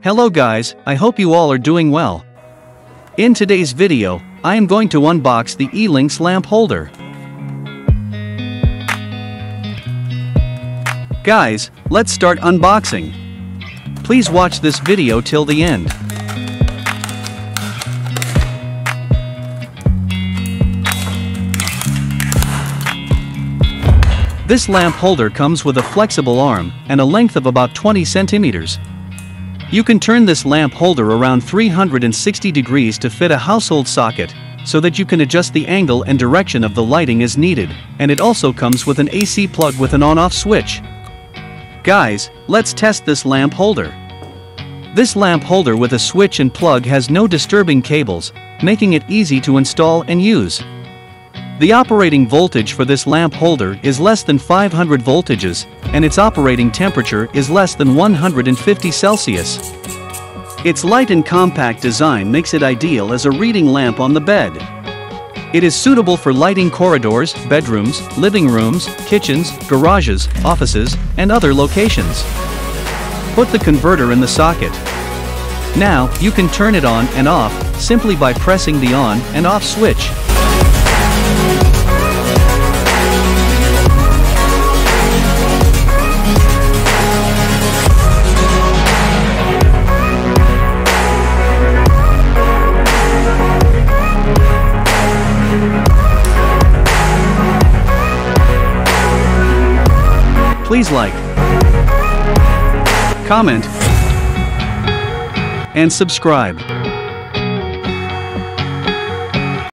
Hello guys, I hope you all are doing well. In today's video, I am going to unbox the E-Lynx lamp holder. Guys, let's start unboxing. Please watch this video till the end. This lamp holder comes with a flexible arm and a length of about 20 centimeters. You can turn this lamp holder around 360 degrees to fit a household socket, so that you can adjust the angle and direction of the lighting as needed, and it also comes with an AC plug with an on-off switch. Guys, let's test this lamp holder. This lamp holder with a switch and plug has no disturbing cables, making it easy to install and use. The operating voltage for this lamp holder is less than 500 voltages, and its operating temperature is less than 150 Celsius. Its light and compact design makes it ideal as a reading lamp on the bed. It is suitable for lighting corridors, bedrooms, living rooms, kitchens, garages, offices, and other locations. Put the converter in the socket. Now, you can turn it on and off simply by pressing the on and off switch. Please like, comment, and subscribe.